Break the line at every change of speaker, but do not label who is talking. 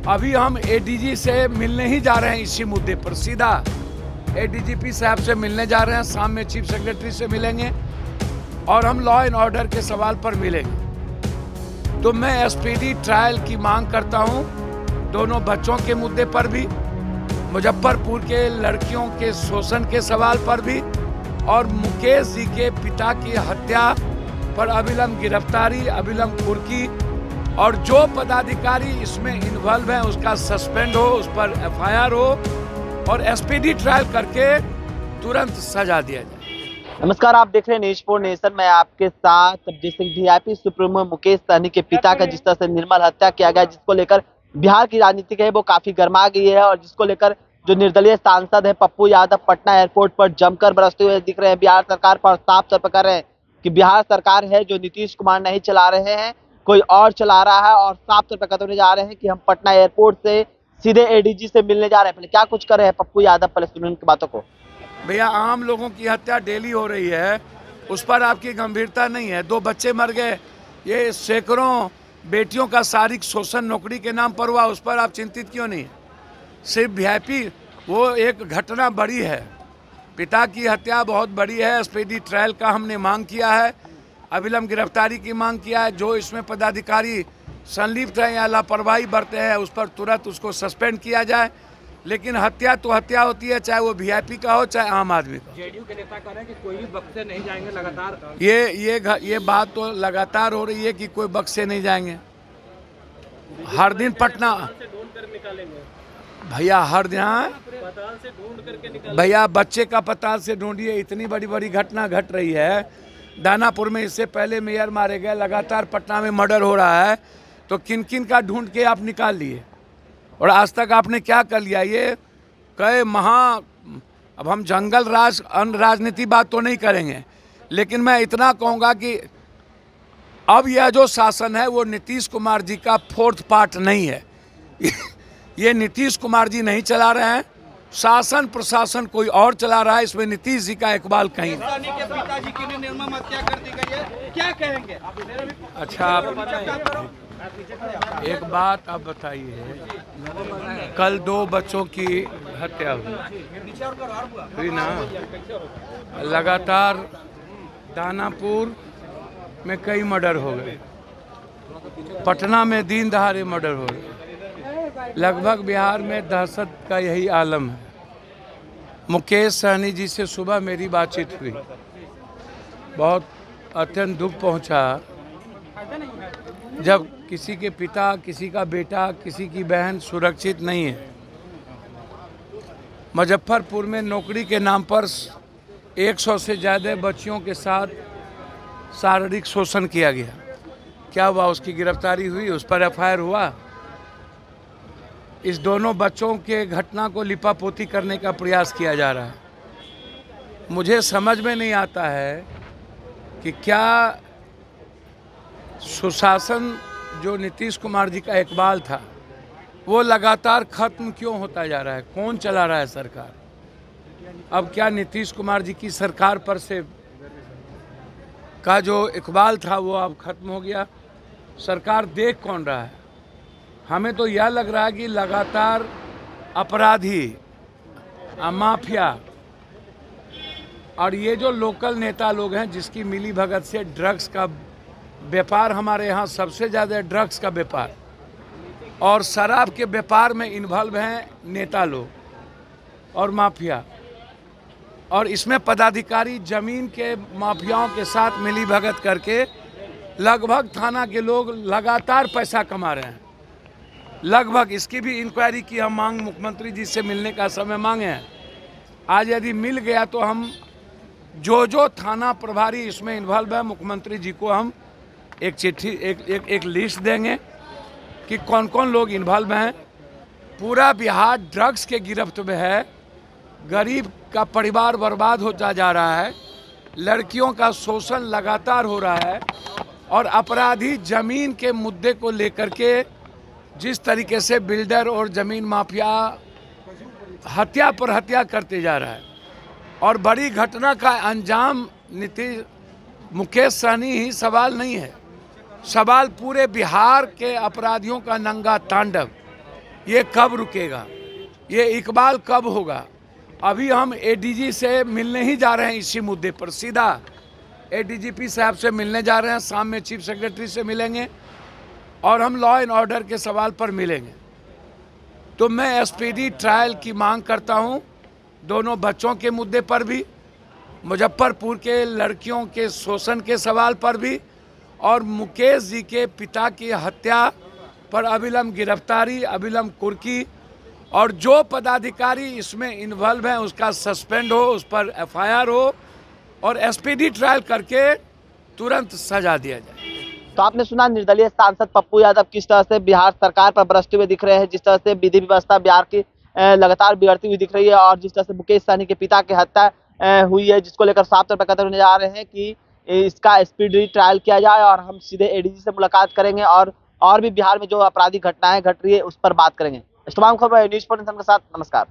अभी हम एडीजी से मिलने ही जा रहे हैं, इसी मुद्दे पर सीधा एडीजीपी साहब से मिलने जा रहे हैं। शाम में चीफ सेक्रेटरी से मिलेंगे और हम लॉ एंड ऑर्डर के सवाल पर मिलेंगे। तो मैं स्पीडी ट्रायल की मांग करता हूं, दोनों बच्चों के मुद्दे पर भी, मुजफ्फरपुर के लड़कियों के शोषण के सवाल पर भी, और मुकेश जी के पिता की हत्या पर अविलंब गिरफ्तारी, अविलंब कुर्की, और जो पदाधिकारी इसमें इन्वॉल्व है उसका सस्पेंड हो, उस पर एफआईआर हो और स्पीडी ट्रायल करके तुरंत सजा दिया जाए।
नमस्कार, आप देख रहे हैं न्यूज़ फॉर नेशन। मैं आपके साथ जैसे वीआईपी सुप्रीमो मुकेश सहनी के पिता का जिस तरह से निर्मल हत्या किया गया, जिसको लेकर बिहार की राजनीति है वो काफी गर्मा गई है, और जिसको लेकर जो निर्दलीय सांसद है पप्पू यादव पटना एयरपोर्ट पर जमकर बरसते हुए दिख रहे हैं। बिहार सरकार पर साफ तौर पर कह रहे हैं कि बिहार सरकार है जो नीतीश कुमार नहीं चला रहे हैं, कोई और चला रहा है, और साफ तौर पर कहते जा रहे हैं कि हम पटना एयरपोर्ट से सीधे एडीजी से मिलने जा रहे हैं। पहले क्या कुछ कर रहे हैं पप्पू यादव, पहले सुनिए उनकी बातों को।
भैया, आम लोगों की हत्या डेली हो रही है, उस पर आपकी गंभीरता नहीं है। 2 बच्चे मर गए, ये सैकड़ों बेटियों का शारीरिक शोषण नौकरी के नाम पर हुआ, उस पर आप चिंतित क्यों नहीं? सिर्फ वीआईपी वो एक घटना बड़ी है, पिता की हत्या बहुत बड़ी है। स्पीडी ट्रायल का हमने मांग किया है, अविलंब गिरफ्तारी की मांग किया है। जो इसमें पदाधिकारी संलिप्त हैं या लापरवाही बरते हैं उस पर तुरंत उसको सस्पेंड किया जाए। लेकिन हत्या तो हत्या होती है, चाहे वो वीआईपी का हो चाहे आम आदमी का।
जेडीयू के नेता कह रहे हैं कि कोई भी बक्से नहीं जाएंगे लगातार।
ये बात तो लगातार हो रही है कि कोई बक्से नहीं जाएंगे। हर दिन पटना
से ढूंढ कर निकालेंगे
भैया, हर दिन
पताल से ढूंढ करके निकालेंगे।
भैया, बच्चे का पताल से ढूंढिए। इतनी बड़ी बड़ी घटना घट रही है। दानापुर में इससे पहले मेयर मारे गए, लगातार पटना में मर्डर हो रहा है, तो किन किन का ढूंढ के आप निकाल लिए? और आज तक आपने क्या कर लिया? ये कई अब हम जंगल राज अन्य राजनीति बात तो नहीं करेंगे, लेकिन मैं इतना कहूँगा कि अब यह जो शासन है वो नीतीश कुमार जी का 4th पार्ट नहीं है। ये नीतीश कुमार जी नहीं चला रहे हैं, शासन प्रशासन कोई और चला रहा है। इसमें नीतीश जी का इकबाल कहीं नहीं।
के पिताजी की निर्मम हत्या कर दी गई है, क्या कहेंगे?
अच्छा, एक बात आप बताइए, कल 2 बच्चों की हत्या हुई ना, लगातार दानापुर में कई मर्डर हो गए, पटना में दिन दहाड़े मर्डर हो गए। लगभग बिहार में दहशत का यही आलम है। मुकेश सहनी जी से सुबह मेरी बातचीत हुई, बहुत अत्यंत दुख पहुंचा जब किसी के पिता, किसी का बेटा, किसी की बहन सुरक्षित नहीं है। मुजफ्फरपुर में नौकरी के नाम पर 100 से ज़्यादा बच्चियों के साथ शारीरिक शोषण किया गया। क्या हुआ? उसकी गिरफ्तारी हुई, उस पर एफआईआर हुआ। इस दोनों बच्चों के घटना को लिपापोती करने का प्रयास किया जा रहा है। मुझे समझ में नहीं आता है कि क्या सुशासन जो नीतीश कुमार जी का इकबाल था वो लगातार खत्म क्यों होता जा रहा है? कौन चला रहा है सरकार? अब क्या नीतीश कुमार जी की सरकार पर से का जो इकबाल था वो अब खत्म हो गया? सरकार देख कौन रहा है? हमें तो यह लग रहा है कि लगातार अपराधी, माफिया और ये जो लोकल नेता लोग हैं जिसकी मिली भगत से ड्रग्स का व्यापार, हमारे यहाँ सबसे ज़्यादा ड्रग्स का व्यापार और शराब के व्यापार में इन्वॉल्व हैं नेता लोग और माफिया, और इसमें पदाधिकारी जमीन के माफियाओं के साथ मिली भगत करके लगभग थाना के लोग लगातार पैसा कमा रहे हैं। लगभग इसकी भी इंक्वायरी की हम मांग मुख्यमंत्री जी से मिलने का समय मांगे हैं। आज यदि मिल गया तो हम जो थाना प्रभारी इसमें इन्वॉल्व है, मुख्यमंत्री जी को हम एक चिट्ठी, एक लिस्ट देंगे कि कौन कौन लोग इन्वॉल्व हैं। पूरा बिहार ड्रग्स के गिरफ्त में है, गरीब का परिवार बर्बाद होता जा रहा है, लड़कियों का शोषण लगातार हो रहा है, और अपराधी जमीन के मुद्दे को लेकर के जिस तरीके से बिल्डर और ज़मीन माफिया हत्या पर हत्या करते जा रहा है, और बड़ी घटना का अंजाम मुकेश सहनी ही सवाल नहीं है, सवाल पूरे बिहार के अपराधियों का नंगा तांडव। ये कब रुकेगा, ये इकबाल कब होगा। अभी हम एडीजी से मिलने ही जा रहे हैं, इसी मुद्दे पर सीधा एडीजीपी साहब से मिलने जा रहे हैं। शाम में चीफ सेक्रेटरी से मिलेंगे और हम लॉ एंड ऑर्डर के सवाल पर मिलेंगे। तो मैं एसपीडी ट्रायल की मांग करता हूं, दोनों बच्चों के मुद्दे पर भी, मुजफ्फरपुर के लड़कियों के शोषण के सवाल पर भी, और मुकेश जी के पिता की हत्या पर अविलंब गिरफ्तारी, अविलंब कुर्की, और जो पदाधिकारी इसमें इन्वॉल्व हैं उसका सस्पेंड हो, उस पर एफआईआर हो और एसपीडी ट्रायल करके तुरंत सजा दिया जाए।
तो आपने सुना निर्दलीय सांसद पप्पू यादव किस तरह से बिहार सरकार पर बरसते हुए दिख रहे हैं, जिस तरह से विधि व्यवस्था बिहार की लगातार बिगड़ती हुई दिख रही है, और जिस तरह से मुकेश सहनी के पिता की हत्या हुई है, जिसको लेकर साफ तौर पर कहते हुए जा रहे हैं कि इसका स्पीडी ट्रायल किया जाए और हम सीधे एडीजी से मुलाकात करेंगे और भी बिहार में जो आपराधिक घटनाएं घट रही है उस पर बात करेंगे। इस तमाम खबर न्यूज़ 4 के साथ नमस्कार।